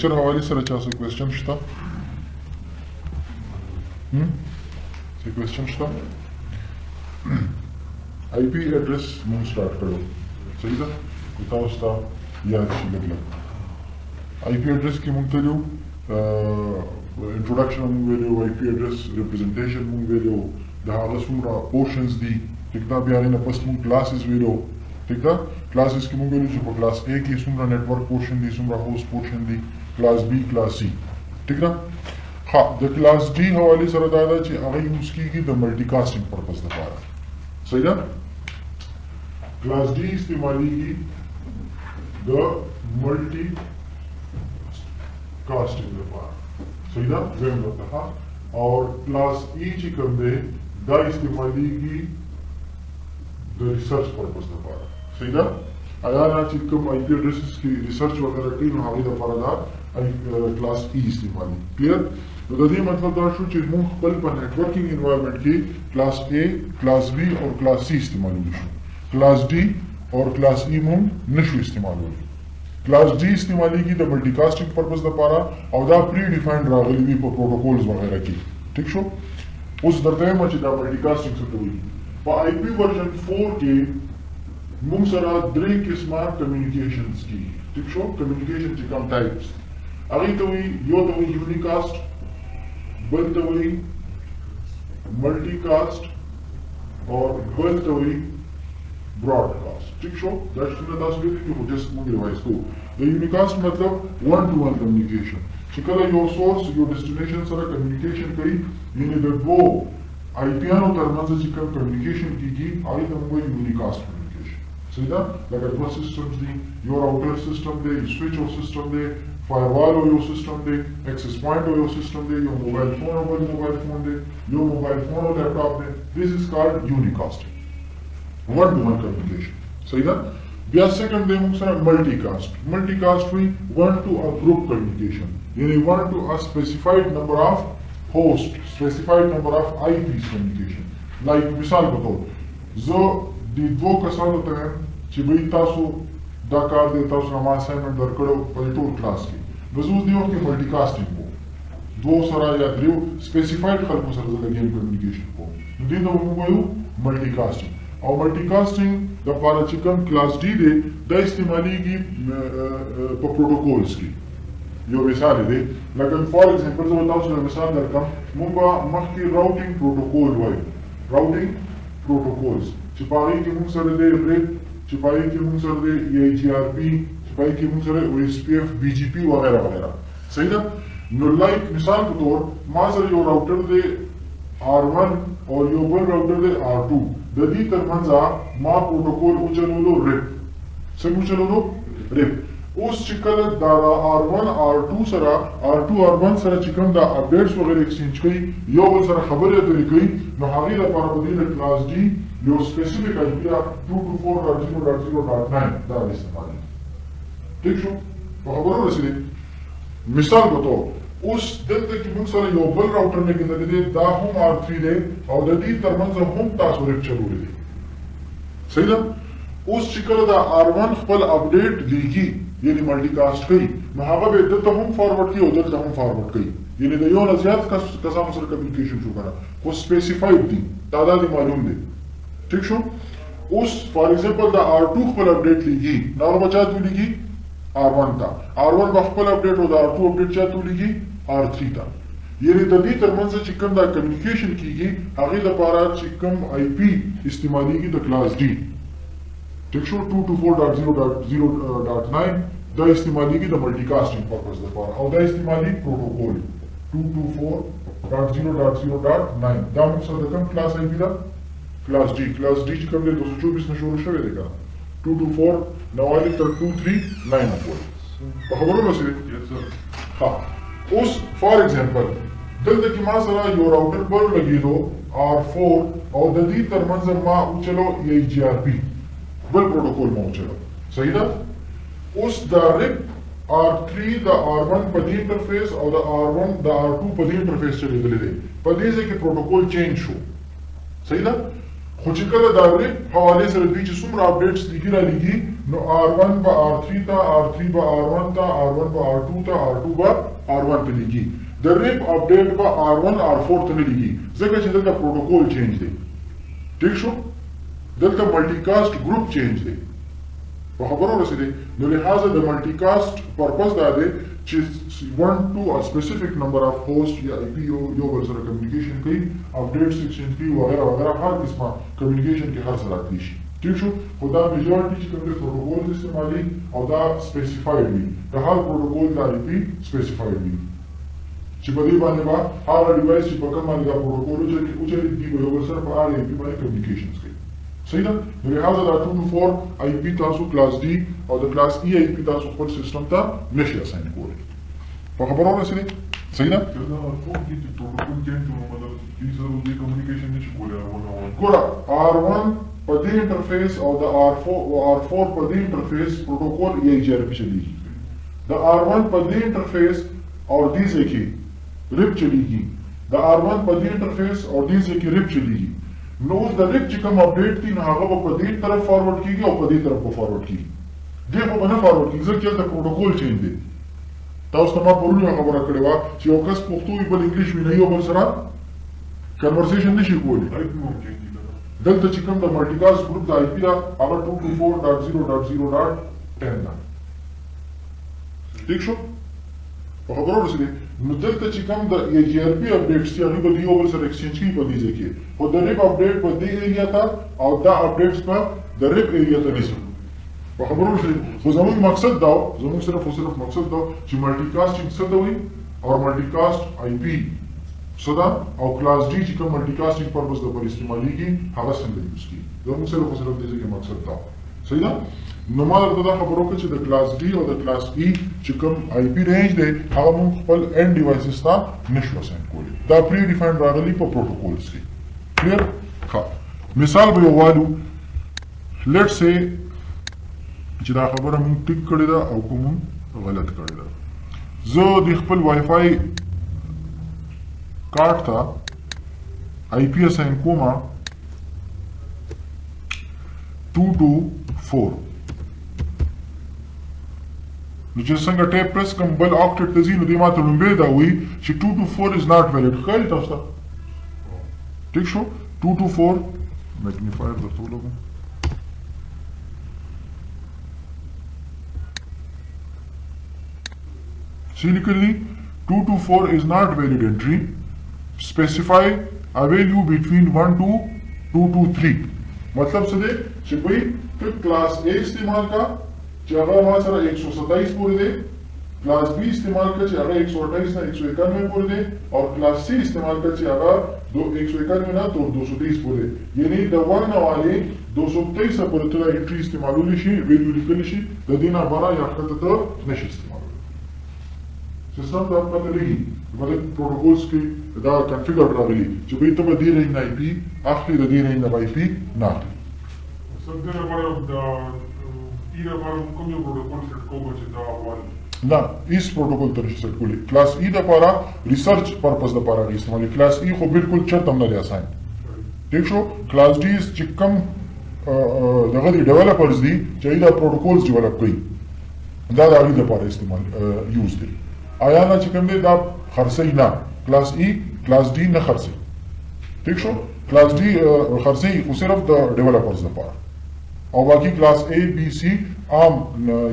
लेक्चर हवाले से अच्छा से क्वेश्चन था से क्वेश्चन था आईपी एड्रेस मूव स्टार्ट करो सही था बताओ उसका याद शी लग आईपी एड्रेस की मुख्तलिफ introduction move value IP address representation move value दहागा सुमरा पोर्शंस दी ठीक था बियाने ना फर्स्ट मूव क्लासेस वेल्यू ठीक था क्लासेस की मूव वेल्यू जो क्लास ए की सुमरा नेटवर्क पोर्शन दी सुमरा होस्ट पोर्शन दी क्लास बी क्लास सी ठीक ना हाँ द क्लास डी हवाले से दादा ची अगर यूज की द मल्टीकास्टिंग पर्पस दफारा सही ना क्लास डी इस्तेमाली की द मल्टी कास्टिंग दफारा सही ना वेम दफा और क्लास ई ची कम दे द इस्तेमाली की द रिसर्च पर्पस दफारा सही ना आया ना ची कम आईपी एड्रेसेस की रिसर्च वगैरह की ना हावी दफारा दा क्लास ई इस्तेमाली क्लियर तो ददी मतलब दाशु ची मुख पल पर नेटवर्किंग एनवायरनमेंट की क्लास ए क्लास बी और क्लास सी इस्तेमाल होगी क्लास डी और क्लास ई मुंह नशु इस्तेमाल होगी क्लास डी इस्तेमाली की द मल्टीकास्टिंग पर्पस द पारा और दा प्री डिफाइंड रागली भी प्रोटोकॉल्स वगैरह की ठीक शो उस दरते में दा मल्टीकास्टिंग से हुई पर आईपी वर्जन 4 के मुंह सरा द्रे किस्मा कम्युनिकेशंस की ठीक शो कम्युनिकेशन के कम टाइप्स अभी तो हुई यो तो हुई यूनिकास्ट बल तो हुई मल्टीकास्ट और बल तो हुई ब्रॉडकास्ट ठीक शो दर्शन दास भी कि जस्ट मुझे डिवाइस को द यूनिकास्ट मतलब वन टू वन कम्युनिकेशन चिकला योर सोर्स योर डेस्टिनेशन सारा कम्युनिकेशन करी यानी द वो आईपीआर और तरमन से चिकन कम्युनिकेशन की आई तो वो यूनिकास्ट कम्युनिकेशन सही ना like network systems the your outer system they switch और सिस्टम दे firewall or your system de, access point or your system de, your mobile phone or your mobile phone de, your mobile phone or laptop de. This is called unicasting. One-to-one communication. सही ना? बिया second de मुझसे multicast. Multicast हुई one to a group communication. यानी one to a specified number of hosts, specified number of IPs communication. Like मिसाल बताओ, जो दो कसाल होते हैं, चिबई तासु दा कार देता उस नमा असाइनमेंट दर करो पलटूर क्लास की वजूद दियो कि मल्टीकास्टिंग को दो सरा या द्रियो स्पेसिफाइड खल्को सर लगे कम्युनिकेशन को दी दो मुगयो मल्टीकास्टिंग और मल्टीकास्टिंग द पारा चिकन क्लास डी दे द इस्तेमाली की प्रोटोकॉल्स की यो मिसाल दे लेकिन फॉर एग्जांपल जो बताओ सर मिसाल दर कम मुबा मख की राउटिंग प्रोटोकॉल वाई राउटिंग प्रोटोकॉल्स चिपाई की मुख सर दे रेट सिपाही की मुंसर दे EIGRP सिपाही की मुंसर OSPF BGP वगैरह वगैरह सही ना लाइक मिसाल के तौर मासर यो राउटर दे R1 और यो बल राउटर दे R2 ददी तरमंजा मा प्रोटोकॉल उचलो रिप सब उचलो रिप उस चिकल दादा R1 R2 सरा R2 R1 सरा चिकन दा अपडेट्स वगैरह एक्सचेंज कई यो बल सरा खबर है कई नो हावी दा पारा बदील class D your specific idea 224.0.0.9 da इस्तेमाल ठीक शो तो खबरों में से मिसाल बताओ उस दिन तक कि मुझसे यो बल राउटर ने किधर दे दा हम R3 दे और ददी तरमन से हम तास रेप चलू दे सही ना उस चिकल दा R1 फल अपडेट लिखी यानी मल्टीकास्ट कई महाबा बे तो हम फॉरवर्ड की उधर हम फॉरवर्ड कई यानी द यो नजियात का कसाम सर कम्युनिकेशन शो करा को स्पेसिफाइड दी तादाद मालूम दे ठीक शो उस फॉर एग्जांपल द R2 खपल अपडेट लिखी नार बचा तू लिखी R1 था R1 खपल अपडेट हो द R2 अपडेट चा तू लिखी R3 था ये रे ददी तरमन से चिकन दा कम्युनिकेशन की आगे द पारा चिकन आईपी इस्तेमाली की द क्लास डी ठीक शो 224.0.0.9 द इस्तेमाली की द मल्टीकास्टिंग पर्पस द पारा और द इस्तेमाली प्रोटोकॉल 224.0.0.9 दा मुझसे द कम क्लास आईपी दा क्लास डी कम दे 224 में शुरू शवे देगा 224 नवाली तक 239 आपको तो खबरों में से यस सर हाँ उस फॉर एग्जांपल दिल की मां सरा यो राउटर पर लगी दो R4 और ददी तरमंजर मां उचलो EIGRP बल प्रोटोकॉल में उचलो सही ना उस डायरेक्ट R3 द R1 पदी इंटरफेस और द R1 द R2 पदी इंटरफेस चले दे पदी से कि प्रोटोकॉल चेंज हो सही ना خو چې کله د ریپ حوالې سره دوی چې څومره اپډیټس لیکي را لیکي نو R1 به R3 ته R3 به R1 ته R1 به R2 ته R2 به R1 ته لیکي د ریپ اپډیټ به R1 R4 ته نه لیکي ځکه چې دلته پروتوکول چینج دی ٹھیک شو دلته ملټي کاسټ ګروپ چینج دی په خبرو رسېدې نو لہذا د ملټي کاسټ پرپز دا دی چې want to a specific number of host یا IP یو بل سره کمیونیکیشن کوي اپډیټس ایکسچینج کوي وغیرہ وغیرہ هر قسمه کمیونیکیشن کې هر څه راتلی شي ٹھیک شو خو دا میجورټي چې کوم پروتوکول استعمالي او دا سپیسیفاید وي د هر پروتوکول دا IP سپیسیفاید وي چې په دې باندې به هر ډیوایس چې په کوم باندې دا پروتوکول وچلي دی یو بل سره په هر IP باندې کمیونیکیشنز کوي صحیح ده نو لہذا دا 2 to 4 IP تاسو کلاس D او د کلاس E IP تاسو خپل سیستم ته نشي اساین کولی په خبرو رسېدې صحیح ده ګوره R1 په دې انټرفیس او د R4 په دې انټرفیس پروتوکول EIGRP چلیږي د R1 په دې انټرفیس او دې ځای کې ریپ چلیږي د R1 په دې انټرفیس او دې ځای کې ریپ چلیږي نو د ریپ چې کوم اپډیټ دي نو هغه په دې طرف فارورډ کیږي او په دې طرف به فارورډ کیږي دې په نه فارورډ کیږي ځکه چې د پروتوکول چینج دی تاسو ته ما پرون یو خبره کړې وه چې یو کس پښتو وي بل انګلیش وي نه یو بل سره کنورسیشن نشي کولی دلته چې کوم د ملټیکاسټ ګروپ د IP ده هغه 224.0.0.10 ده ٹھیک شو په خبرو رسېدې نو دلته چې کوم د EIGRP اپډیټس دي هغوی به یو بل سره ایکسچینج کوي په دې ځای کې خو د ریپ اپډیټ په دې ایریا ته او دا اپډیټس په د ریپ ایریا ته نه ځي په خبرو رسېدې خو زموږ مقصد دا زموږ صرف او صرف مقصد دا چې ملټیکاسټینګ څه ته وایي او ملټیکاسټ IP څه ده او کلاس D چې کوم ملټیکاسټینګ پرپز لپاره استعمالیږي هغه څنګه یوز کیږي زموږ صرف او صرف دې کې مقصد دا صحیح ده نو ما درته دا خبره وکړه چې د کلاس D او د کلاس E چې کوم IP رینج دی هغه موږ خپل اینډ ډیوایسز ته نشو اساین کولی دا پری ډیفاینډ راغلي په پروتوکولز کې کلیر ښه مثال به یو والو لیټ سي چې دا خبره موږ ټیک کړې ده او کوم غلط کړې ده زه د خپل وای فای کارت ته IP اساین کوم 2 to 4 نو چې څنګه ټیپ پریس کوم بل آکټیټ ته ځي نو دې ماته لومبې دا وایي چې 2 to 4 is not valid ښکاري تاسو ته ټیک شو 2 to 4 میګنیفایر درته ولګوم څه لیکلي 2 to 4 is not valid entry specify a value between 1 to 2 to 3 مطلب څه دی چې بھئی ته کلاس A استعمال کا چې هغه ما سره 127 پورې دی کلاس B استعمال کا چې هغه 128 نه 191 پورې دی او کلاس C استعمال کا چې هغه 191 نه تر 230 پورې یعنی د ورنه والے 223 پورې ته انټری استعمالول شي ویډیو لیکل شي د دې نه بارا یا کته ته نشي استعمالول سیستم دا پته لګي مطلب پروتوکولز کې دا کنفیګر راغلي چې به ته به دې رینج نه IP اخلي د دې رینج نه IP نه اخلي څنګه لپاره د ای لپاره کوم یو پروتوکول سیټ کوو چې دا وایي نه ایس پروتوکول تر سیټ کولی کلاس ای لپاره ریسرچ پرپز لپاره استعمالي کلاس ای خو بالکل چرته نه دی اساین ٹھیک شو کلاس ډي چې کوم دغه دی ډیولپرز دي چې دا پروتوکولز ډیولپ کوي دا د هغوی لپاره استعمال یوز دی آیا نه چې کوم دی دا خرڅوي نه کلاس ای کلاس ډي نه خرڅوي ٹھیک شو کلاس ډي خرڅوي خو صرف د ډیولپرز لپاره او باقي کلاس A B C عام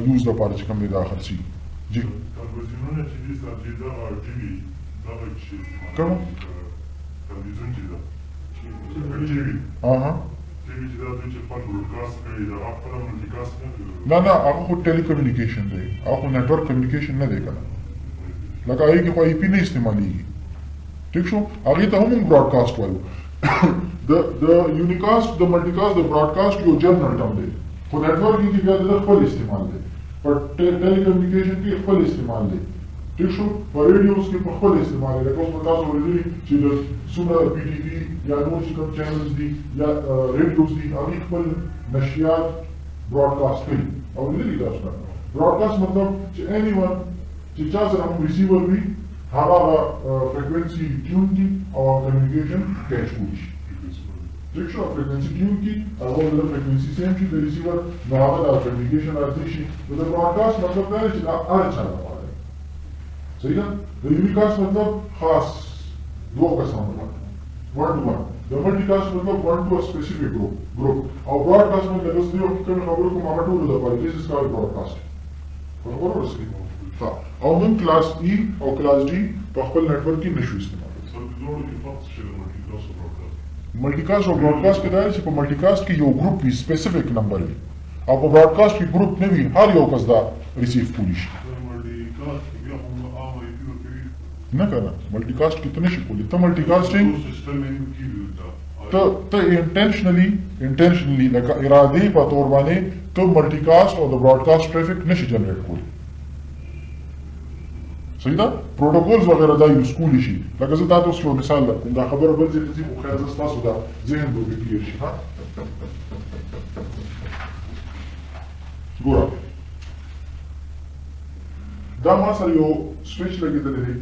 یوز لپاره چې کوم دی دا خرڅوي جی تلویزیونونه چې دي ساتي دغه ټي وي دغه چې کوم تلویزیون چې ده ټي وي اها ټي وي چې دا دوی چې خپل برودکاسټ کوي دا خپل ملټیکاسټ نه نه هغه خو ټیلی کمیونیکیشن دی هغه خو نیټورک کمیونیکیشن نه دی کنه لکه هغې کې خو IP نه استعمالیږي ٹھیک شو هغې ته هم موږ براډکاسټ وایو د یونیکاسټ د ملټیکاسټ د براډکاسټ یو جنرل ټرم دی خو نیټورکینګ کې بیا د خپل استعمال دی په ټیلی کمیونیکیشن کې خپل استعمال دی ٹھیک شو په ریډیوز کې په خپل استعمال دی لکه اوس به تاسو اورېدلي چې د څومره PTV یا نور چې کوم چینلز دي یا ریډیوز دي هغوی خپل نشریات براډکاسټ کوي اورېدلي تاسو براډکاسټ مطلب چې اني ون چې چا سره هم ریسیور وي هغه فریکوینسي ټیون کړي او کمیونیکیشن کیچ کولی شي ٹھیک شو frequency tune की और वो फ्रीक्वेंसी सेम की the receiver normal authentication artificial तो ब्रॉडकास्ट मतलब क्या है कि हर चैनल पर है सही ना द यूनिकास्ट मतलब खास दो का सामना one to one the multicast मतलब one to a specific group और ब्रॉडकास्ट मतलब उस दियो की खबर को मामटू द पर दिस इज कॉल्ड ब्रॉडकास्ट बराबर है सही हां और हम क्लास ई और class D په خپل network کې نشو استعمال سر جوړ کې فرق شي د ملټي کاست او ملټیکاست او براډکاست کې دا چې په ملټیکاست کې یو ګروپ وي سپیسیفیک نمبر وي او په براډکاست کې ګروپ نه وي هر یو کس دا ریسیو کولی شي ملټي کاست کې بیا هم عام ای پی کوي نه کنه ملټیکاست کې ته نشي کولی ته ملټیکاسټینګ سیستم یې کیږي ته انټینشنلی لکه ارادي په تور باندې ته ملټیکاست او د براډکاست ټریفیک نشي جنریټ کولی صحیح ده پروتوکولز وغیرہ دا یوز کولی شي لکه زه تاسو یو مثال درکوم دا خبره بل ځای ته ځي خو خیر زه ستاسو دا ذهن به کلیر شي ها ګوره دا ما سره یو سویچ لګېدلی دی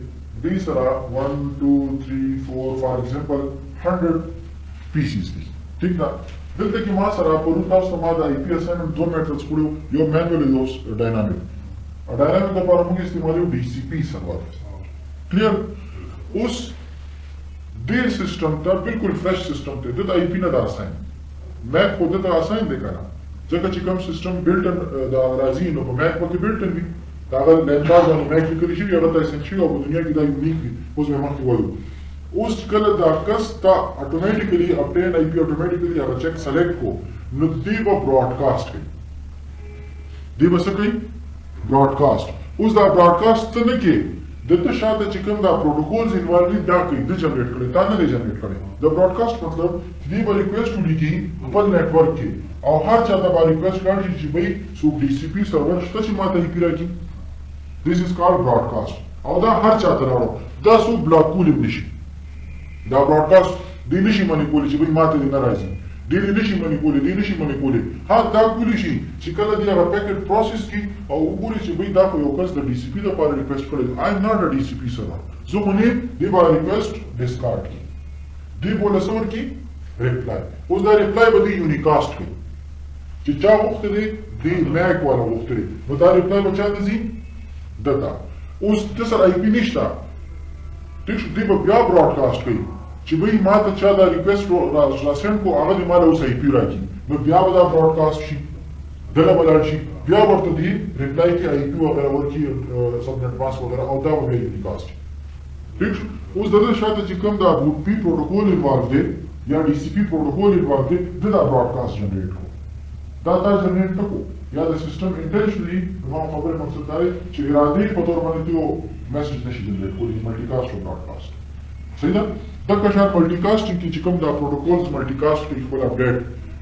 دې سره 1 2 3 4 فار ایگزامپل 100 پیسز دي ٹھیک ده دلته کې ما سره پرون تاسو ته ما د آی پی اساینمنټ دوه میتھډز کړو یو مینوال یو ډاینامیک ډاینامیک لپاره موږ استعمالوو ډي سی پی سرور کلیر اوس دې سیستم ته بالکل فرش سیستم ته د آی پی نه دا اساین میک خو دته اساین دی کنه ځکه چې کوم سیستم بلټن دا راځي نو په میک کې بلټن وي دا غل لنډاز باندې میک لیکل شي هغه ته اساین شي او په دنیا کې دا یونیک وي اوس به مخکې وایو اوس کله دا کس تا اتوماتیکلی اپډیټ آی پی اتوماتیکلی هغه چیک سلیکټ کو نو دی به براډکاسټ کوي دی به څه کوي براډکاسټ اوس دا براډکاسټ ته نه کې دته شاته چې کوم دا پروتوکولز انوالو دي دا کوي د جنریټ کړي تا نه جنریټ کړي د براډکاسټ مطلب دی به ریکویسټ ولیکي خپل نیټورک کې او هر چا ته به ریکویسټ راشي چې بھئی څوک ډي سی پی سرور شته چې ماته ای پی راکړي دیس از کالډ براډکاسټ او دا هر چا ته راوړو دا څوک بلاک کولی نشي دا براډکاسټ دی نشي منې کولی چې بھئی ماته دې نه راځي دی نشي منې کولی دی نشي منې کولی ها دا کولی شي چې کله دی هغه پیکټ پروسس کی او وګوري چې بھئی دا خو یو کس د ډي سی پی لپاره ریکویسټ کړی آی ایم ناٹ ا ډي سی پی سرور زه خو نه دی به ریکویسټ ډسکارډ کی دی بوله سور کی ریپلای اوس دا ریپلای به دی یونیکاسټ کوي چې چا وخت دی میک والا وخت دی نو دا ریپلای به چا ته ځي دته اوس د سره آی پی نشته ټیک شو دی به بیا براډکاسټ کوي چې بھئی ما ته چا دا ریکویسټ راسند کو هغه دې ماله اوس آی پی راکړي نو بیا به دا براډکاسټ شي دله به لاړ شي بیا ورته دی ریپلای کې آی پی وغیره ورکړي سبنیټ ماسک وغیره او دا به بیا یونیکاسټ ٹھیک شو اوس د دې شاته چې کوم دا روټ پی پروتوکول انوالو دی یا ډي سی پی پروتوکول انوالو دی دا براډکاسټ جنریټ کو دا تا جنریټ نه کو یا د سیستم انټینشنلی ما خبره مقصد دا دی چې ارادي په تور باندې یو میسج نشي جنریټ کولی ملټیکاسټ او براډکاسټ صحیح ده دا کشان ملټیکاسټینګ کې چې کوم دا پروتوکولز ملټیکاسټ کوي خپل اپډیټ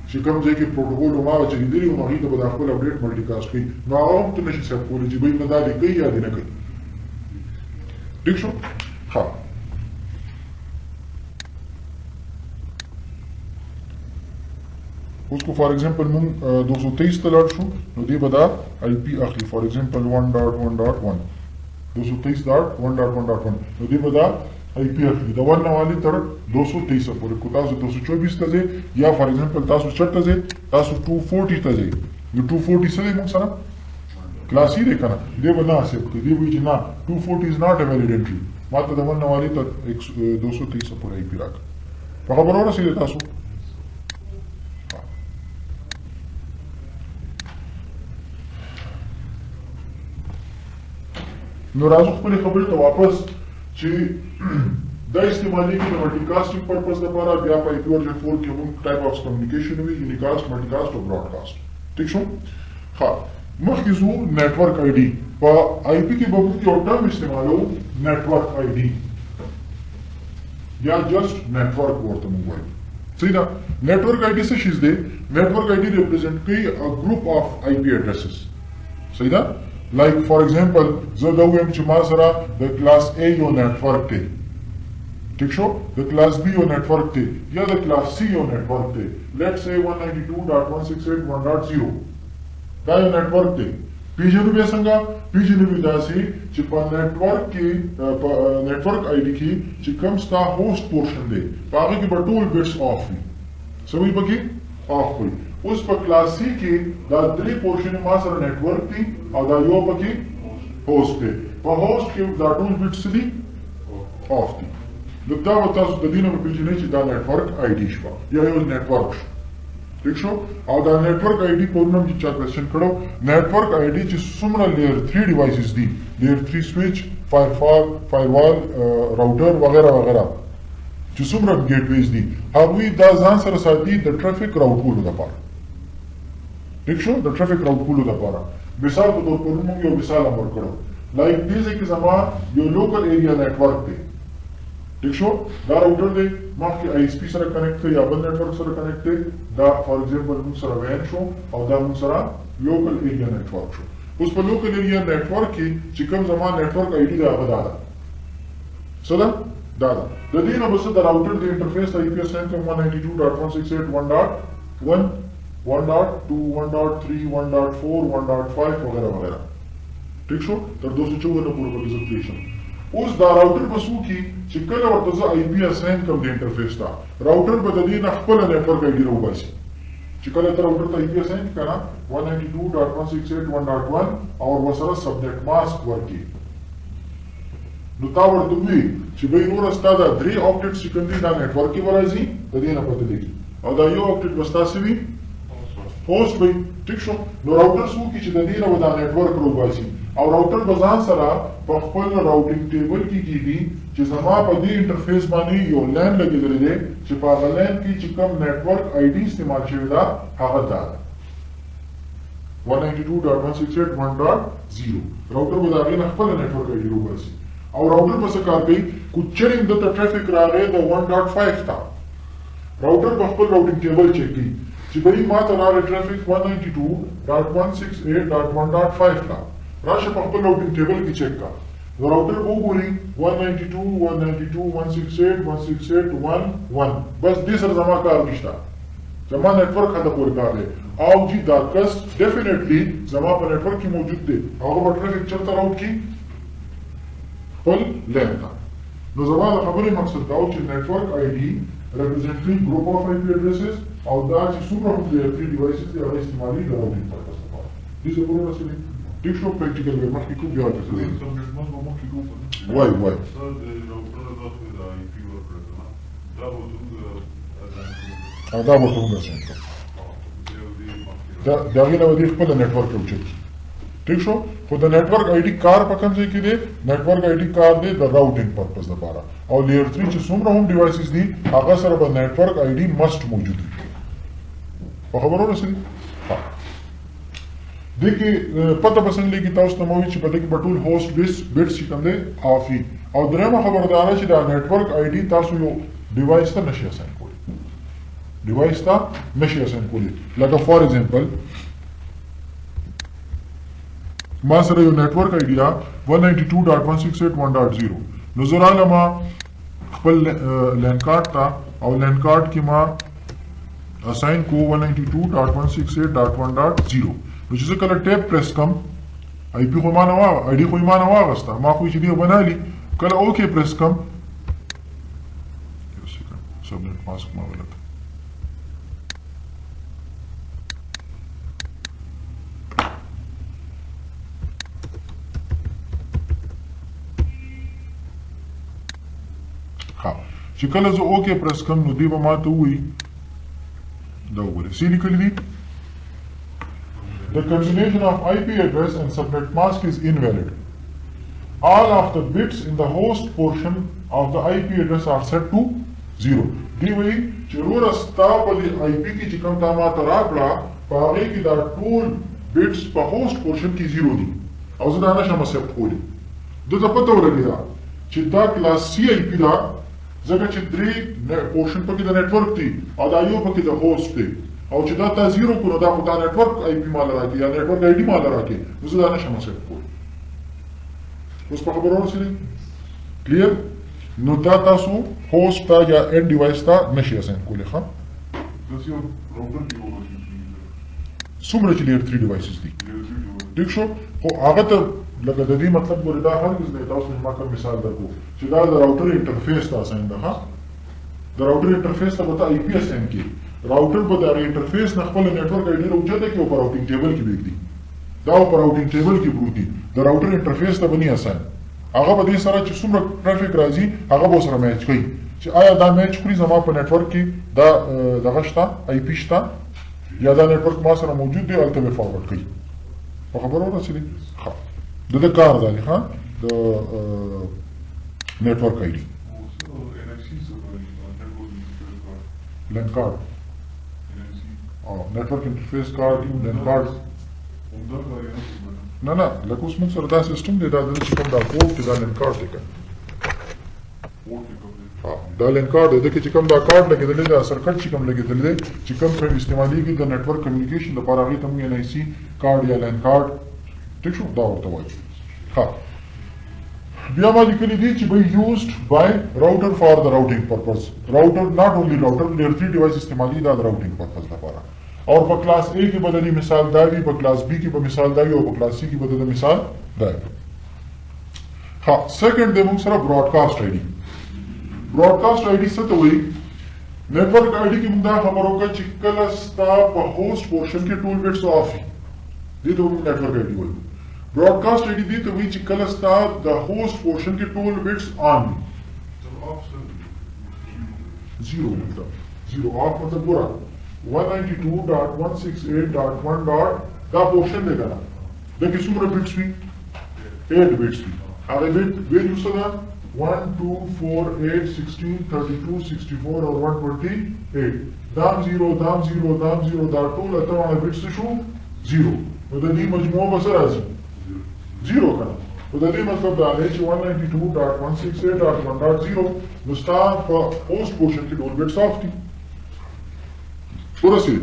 چې کوم ځای کې پروتوکول ما چې دی نو هغه به خپل اپډیټ ملټیکاسټ کوي نو هغه هم ته نشي سیټ کولی چې به نه دا دی کوي یا دی نه کوي ٹھیک شو ها اوس کو فار ایگزامپل مون 223 ته لاړ شو نو دی به دا آی پی اخلي فار ایگزامپل 1.1.1 223.1.1.1 نو دی به دا آی پی اخلي د 1 والی تر 223 پورې کو تاسو 224 ته ځئ یا فار ایگزامپل تاسو 60 ته ځئ تاسو 240 ته ځئ نو 240 سره موږ سره کلاس یې کنه دی به نه اسیب کوي دی به چې نه 240 از ناٹ ا ویلیډ انټری ماته د 1 والی تر 223 پورې آی پی راک په خبرونه سره تاسو نو راځو خپل خبرې ته واپس چې دا استعمالي کې د ملټیکاسټینګ پرپز لپاره بیا په آی پی ورژن 4 کې موږ ټایپ اف کمیونیکیشن وی یونیکاسټ ملټیکاسټ او براډکاسټ ٹھیک شو ها مخکې زو نیټورک آی ډي په آی پی کې به موږ یو ټرم استعمالو نیټورک آی ډي یا جست نیټورک ورته موږ وایو صحیح ده نیټورک آی ډي څه شي دی نیټورک آی ډي ریپرزینټ کوي ا ګروپ اف آی پی ایډریسز صحیح ده like for example زه دا وایم چې ما سره د کلاس A یو نیټورک دی ٹھیک شو د کلاس B یو نیټورک دی یا د کلاس C یو نیټورک دی let's say 192.168.1.0 دا یو نیټورک دی پیژنو به څنګه پیژنو به داسې چې په نیټورک کې په نیټورک آی ډي کې چې کوم ستا هوست پورشن دی په هغه کې به ټول بټس آف وي سوي پکې اف وي اوس په کلاس سی کې دا درې پورشن ما سره نتورک دي او دا یو پکې هوست دی په هوست کې دا ټول بټس دي اف دي نو دا به تاسو د دې نه پیژنئ چې دا نتورک آی ډي شوه یا یو نتورک شو ٹھیک شو او دا نتورک آی ډي په نوم چې چا کوېسچن کړو نتورک آی ډي چې څومره لیئر 3 ډیوایسز دي لیئر 3 سویچ فایروال راوټر وغیرہ وغیرہ چې څومره ګیټ ویز دي هغوی دا ځان سره ساتي د ټرافیک راوټ کولو لپاره ٹھیک شو د ټرافیک راوټ کولو لپاره مثال په تور پر موږ یو مثال امر کړو لایک دې ځای کې زما یو لوکل ایریا نتورک دی ٹھیک شو دا راوټر دی مخکې آی ایس پی سره کنیکټ دی یا بل نتورک سره کنیکټ دی دا فار ایگزامپل موږ سره وین شو او دا موږ سره لوکل ایریا نتورک شو اوس په لوکل ایریا نتورک کې چې کوم زما نتورک آی ډي دا هغه دا ده څه ده دا ده د دې نه بس د راوټر د انټرفیس آی پی اس ان کوم 192.168.1.1 1.2 1.3 1.4 1.5 وغیرہ وغیرہ ٹھیک شو تر 254 پورې په ځل کې شي اوس دا راوټر په سو کې چې کله ورته زه آی پی اس ان کوم د انټرفیس ته راوټر به د دې نه خپل نتورک آی ډي راوباسي چې کله ته راوټر ته آی پی اس ان کړه 192.168.1.1 او ورسره سبنیټ ماسک ورکړي نو تا ورته وی چې به نور ستا دا 3 آپټیټ چې کوم دي دا نتورک کې ورځي د دې نه پته لګي او دا یو آپټیټ وستا سوي هوست وي ټیک شو نو راوټر سو کې چې د دې نه دا نتورک راوباسي او راوټر به ځان سره په خپل راوټینګ ټیبل کې کیږي چې زما په دې انټرفیس باندې یو لین لګېدلی دی چې په هغه لین کې چې کوم نتورک آی ډي استعمال شوی ده هغه دا ده 192.168.1.0 راوټر به د هغې نه خپله نتورک آی ډي راوباسي او راوټر به څه کار کوي که چېرې دلته ټرافیک راغی د 1.5 ته راوټر به خپل راوټینګ ټیبل چیک کوي چې بهی ما ته راغی ټرافیک 192.168.1.5 ته راشه په خپل راوټینګ ټیبل کې چیک کا نو راوټر به وګوري 192.168.1.1 بس دې سره زما کار نشته زما نتورک هدا پورې کار دی او جی دا کس ډیفینیټلی زما په نتورک کې موجود دی هغه به ټرافیک چېرته راوټ کړي خپل لین ته نو زما د خبرې مقصد دا و چې نتورک آی ډي representing group of IP addresses او دا چې څومره هم د IP devices دي هغه استعمالي د راوټینګ پرپس لپاره دې څه پرونه سړي ټیک شو پریکټیکل وی مخکې کوم بیا ورته وای وای دا به څنګه څنګه دا هغې نه به دې خپله نتورک اوچت ٹھیک شو خو د نتورک آی ډي کار په کوم ځای کې دی نتورک آی ډي کار دی د راوټینګ پرپس لپاره او لیئر 3 چې څومره هم ډیوایسز دي هغه سره به نتورک آی ډي مسټ موجود وي په خبرو رسېږي دې کې پته به څنګه لګي تاسو ته مو وي چې په دې کې به ټول هوست بټس چې کوم دی آف وي او درېیمه خبرداره چې دا نتورک آی ډي تاسو یو ډیوایس ته نشئ اساین کولی ډیوایس ته نشئ اساین کولی لکه فار ایگزامپل ما سره یو نتورک آی ډي 192.168.1.0 نو زه رالم خپل لین کارت ته او لین کارت کې ما اساین کو 192.168.1.0 نو چې زه کله ټیپ پریس کم آی پی خو ما نه آی ډي خو ما نه واغسته ما خو چې دی بنالي کله اوکې پریس کم یو سیکنډ سبنیټ ماسک ما غلط چې کله زه اوکې پریس کم نو دی به ما ته ووایي دا وګورئ څه لیکلي دي The combination of IP address and subnet mask is invalid. All of the bits in the host portion of the IP address are set to 0. دی وایي چې وروره ستا په دې IP کې چې کوم تا ما ته راکړه په هغې کې دا ټول بټس په هوست پورشن کې 0 دي او زه دا نشم اکسپټ کولی دلته پته ولګېده چې دا کلاس سی IP ده ځکه چې 3 پورشن پکې د نتورک دي او دا یو پکې د هوست دی او چې دا تا 0 کړو دا خو دا نتورک آی پی مال راکړي یا نتورک آی ډي مال راکړي نو زه دا نشم اکسپټ کولی اوس په خبرو ورسېدئ کلیر نو دا تاسو هوست ته یا اینډ ډیوایس ته نشئ اساین کولی ښه څومره چې لیئر 3 ډیوایسز دي ټیک شو خو هغه ته لکه د دې مطلب ګورې دا هرګز نه تاسو ما کوم مثال درکو چې دا د راوټر انټرفیس ته اساین ده ښه د راوټر انټرفیس ته به ته آی پی اساین کړي راوټر په دغه انټرفیس نه خپل نتورک آی ډي راوچته کې او په راوټینګ ټیبل کې وګدي دا په راوټینګ ټیبل کې پروت دي د راوټر انټرفیس ته بني آسان هغه به دې سره چې څومره ټرافیک راځي هغه به سره میچ کوي چې آیا دا میچ خوري زما په نتورک کې دا دغه شته آی پی شته یا دا نتورک ما سره موجود دی هلته به فارورډ کوي په خبرو رسېدې ښه د کار دی ښه د نتورک آی ډي لین کارت نتورک انټرفیس کارت لین کارت نه لکه اوس موږ سره دا سیسټم دی دا د چې کوم دا کوډ دی دا لین کارت دی دا لین کارت دی چې کوم دا کارت لګېدلی دی دا سرکټ چې کوم لګېدلی دی چې کوم استعمالېږي د نتورک کمیونیکیشن لپاره هغې ته موږ NIC کارت یا لین کارت ټیک شو دا ورته وایي ښه بیا ما لیکلي دي چې به used by router for the routing purpose router not only router layer 3 device استعمالي دا د routing purpose لپاره اور په کلاس A کې بدلی مثال دا وي په کلاس B کې به مثال دا وي او په کلاس C کې به د مثال دا وي ها سیکنډ د موږ سره براډکاسټ آی ډي براډکاسټ آی ډي څه ته وایي نتورک آی ډي کې موږ دا خبرو وکړه چې کله ستا په هوسټ پورشن کې ټول بټس آف وي دې ته موږ نتورک آی ډي وایو براډکاسټ آی ډي دې ته وایي چې کله ستا د هوسټ پورشن کې ټول بټس آن وي زیرو مطلب زیرو آف مطلب ګوره 192.168.1. دا پورشن دی کنه دا کې څومره بټس وي 8 بټس وي هغه بټ ویلیو څه ده 1 2 4 8 16 32 64 او 128 دام 0 دا ټول اتهونه بټس شو 0 نو د دې مجموعه به څه راځي 0 کنه نو د دې مطلب دا دی چې 192.168.1.0 نو ستا په هوسټ پورشن کې ټول بټس آف دي ورسېد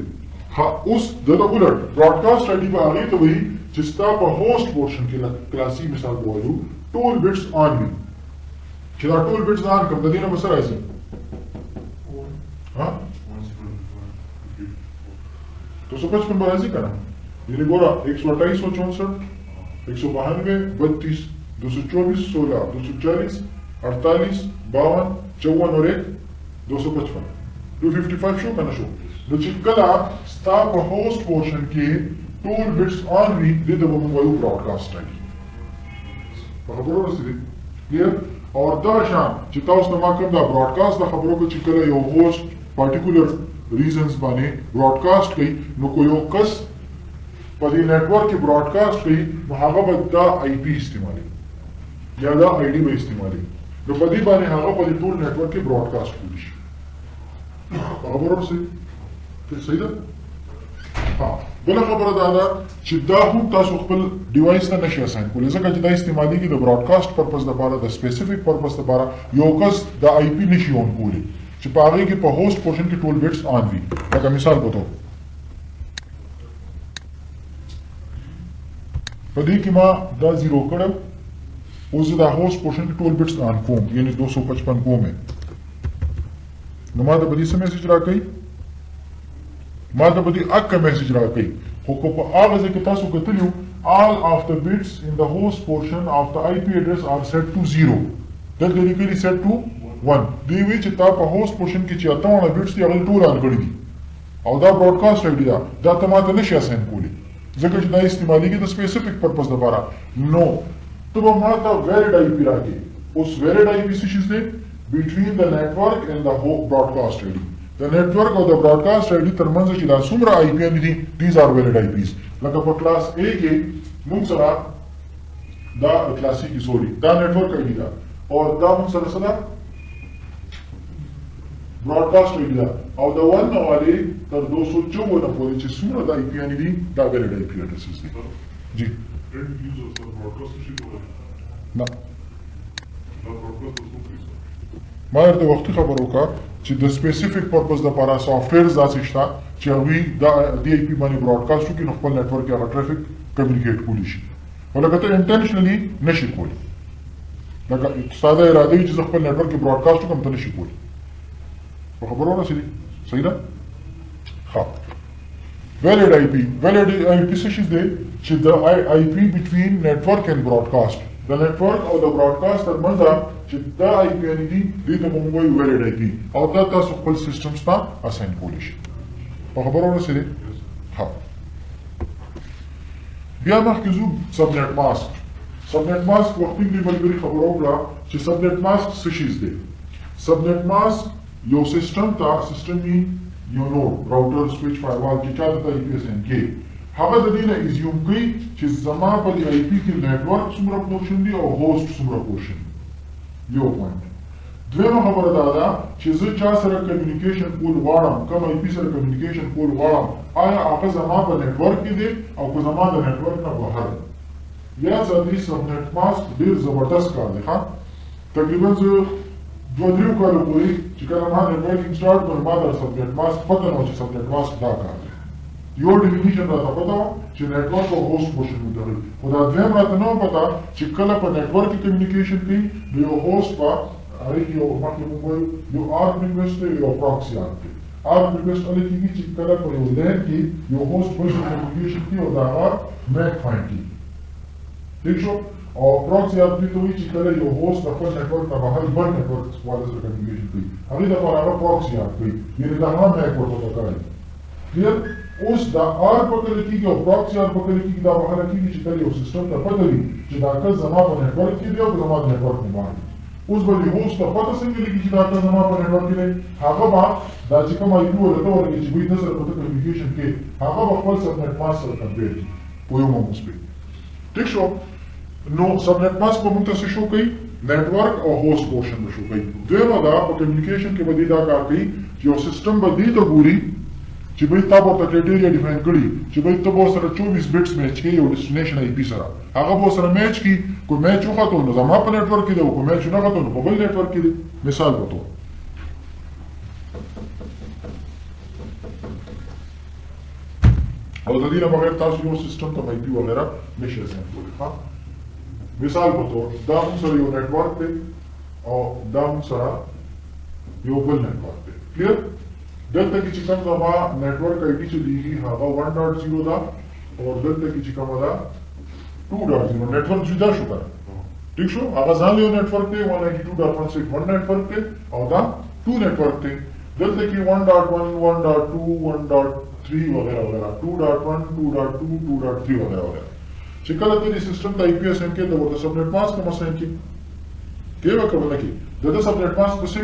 ها اوس دغه ولر براډکاسټ آی ډي به هغې ته وایي چې ستا په هوسټ پورشن کې کلاسي مثال به وایو ټول بټس آن وي چې دا ټول بټس آن کړم د دې نه به څه راځي 255 به راځي که نه یعنې ګوره 128 164 192 32 224 16 240 48 52 54 और 1 255 255 شو که نه شو نو چې کله ستا په هوسټ پورشن کې ټول بټس آن وي دې ته به موږ وایو براډکاسټ آی ډي په خبرو رسېدې کلیر او دغه شان چې تاسو ته ما کوم دا براډکاسټ د خبرو کې چې کله یو هوسټ پارټیکولر ریزنز باندې براډکاسټ کوي نو کو یو کس په دې نتورک کې براډکاسټ کوي نو هغه به دا آی پی استعمالوي یا دا آی ډي به استعمالوي نو په دې باندې هغه په دې ټول نتورک کې براډکاسټ کولی شي په خبرو رسېدې صحیح ده؟ ها بله خبره دا ده چې دا هم تاسو خپل ډیوایس ته نشئ اساین کولی ځکه چې دا استعمالېږي د براډکاسټ پرپز لپاره د سپیسیفیک پرپز لپاره یو کس د آی پي نشي اون کولی چې په هغې کې په هوسټ پورشن کې ټول بټس آن وي لکه مثال په توګه په دې کې ما دا زیرو کړم اوس زه دا هوسټ پورشن کې ټول بټس آن کوم یعنې 255 کوم نو ما ته به دې څه میسج راکوي ما ته به دې اکه میسج راکوي خو که په هغه ځای کې تاسو کتلي all of the bits in the host portion of the IP address are set to 0 دلته لیکلي set to 1 دوی وایي چې تا په هوسټ پورشن کې چې اتهونه بټس دي هغه ټول آن کړي دي او دا براډکاسټ آی ډي ده دا ته ما ته نشي اساین کولی ځکه چې دا استعمالېږي د سپیسیفیک پرپز لپاره نو ته به ما ته ویلډ آی پي راکړې اوس ویلډ آی پي څه شیز دی between the network and the broadcast ID. The network or the broadcast ID ترمنځ چې دا څومره آی پی دي these are valid IPs. لکه په کلاس A کې موږ سره دا کلاسیک سوري دا نتورک آی ډي ده او دا موږ سره څه ده براډکاسټ آی ډي ده او د 1 نه والې تر 254 پورې چې څومره د آی پی دي دا valid IP addresses دي جی نه ما درته وختي خبر وکړه چې د سپیسیفیک پرپز لپاره سافټویرز داسې شته چې هغوی دا د آی پي باندې براډکاسټ وکړي نو خپل نتورک کې هغه ټرافیک کمیونیکیټ کولی شي خو لکه ته انټینشنلي نشي کولی لکه ساده اراده وي چې زه خپل نتورک کې براډکاسټ وکړم ته نشي کولی په خبرو رسېدې صحیح ده ښه valid IP څه شی دی چې د IP between network and broadcast د نتورک او د براډکاسټ ترمنځ چې دا آی پی دي دې ته موږ وایو valid IP او دا تاسو خپل سیسټمز ته اساین کولی شئ په خبرو رسېدې ها بیا مخکې ځو سبنیټ ماسک سبنیټ ماسک وختي دې ملګري خبره وکړه چې سبنیټ ماسک څه شیز دی سبنیټ ماسک یو سیسټم ته سیسټم یو نوډ راوټر سویچ فایروال چې چا ته آی پی اس ان کې هغه د دې نه ایزیوم کوي چې زما په دې آی پی کې نیټورک څومره پورشن دی او هوسټ څومره پورشن دی یو پوینټ دویمه خبره دا ده چې زه چا سره کمیونیکیشن کول غواړم کوم آی پی سره کمیونیکیشن کول غواړم آیا هغه زما په نیټورک کې دی او که زما د نیټورک نه بهر دی یاد ساتئ سبنیټ ماسک ډېر زبردست کار دی ښه تقریبا زه دوه دریو کالو پورې چې کله ما نیټورکینګ سټارټ کړ ما د سبنیټ ماسک پته نه وه چې سبنیټ ماسک دا کار دی یو ډیفینیشن راته پته وه چې نیټورک او هوسټ پورشن متغیر خو دا دویم راته نه وه پته چې کله په نیټورک کې کمیونیکیشن کوي نو یو هوسټ به هغې کې یو مخکې مونږ وایو یو آرک ریکویسټ دی یو پراکسي آرک دی آرک ریکویسټ هله کېږي چې کله په یو لین کې یو هوسټ بل سره کمیونیکیشن کوي او د هغه میک فایند کېږي ٹھیک شو او پراکسي آرک دې ته وایي چې کله یو هوسټ د خپل نیټورک نه بهر بل نیټورک والا سره کمیونیکیشن کوي هغې دپاره هغه پراکسي آرک کوي یعنې د هغه میک ورته کړی کلیر اوس دا آر په کله کېږي او پراکسي آر په کله کېږي دا په هغه کېږي چې کله یو سیسټم ته پته وي چې دا کس زما په نیټورک کې دی او زما د نیټورک نه باندې اوس به د هوسټ ته پته څنګه لګي چې دا کس زما په نیټورک کې دی هغه به دا چې کوم آی پي ورته ورکړي چې دوی ده سره په کمیونیکیشن کې هغه به خپل سبنیټ ماسک سره کمپیر کړي په یو مومنټ کې ٹھیک شو نو سبنیټ ماسک به موږ ته څه شو کوي نیټورک او هوسټ پورشن به شو کوي دویمه دا په کمیونیکیشن کې به دې دا کار کوي چې یو سیسټم به دې ته ګوري چې بھئی تا ورته کرایټیریا ډیفاین کړي چې بھئی ته به سره 24 بټس میچ کوي یو ډیسټینیشن آی پی سره هغه به سره میچ کی کوئی میچ وخته نو زما په نیټورک کې دی او کوئی میچ نه وخته نو په بل نیټورک کې دی مثال په توګه او د دې نه بغیر تاسو یو سیسټم ته آی پی وغیرہ نشئ اساین کولی ښه مثال په توګه دا موږ سره یو نیټورک دی او دا موږ سره یو بل نیټورک دی کلیر دلته کې چې کوم زما نیټورک آی ډي چلیږي هغه 1.0 ده او دلته کې چې کومه ده 2.0 نیټورک جدا شو کنه ٹھیک شو هغه ځان یو نیټورک دی 192.168 نیټورک دی او دا 2 نیټورک دی دلته کې 1.1 1.2 1.3 وغیرہ وغیرہ 2.1 2.2 2.3 وغیرہ وغیرہ چې کله ته دې سیسټم ته آی پی اساین کې د ورته سبنیټ ماسک هم اساین کې کې به کومه کې د دې سبنیټ ماسک څه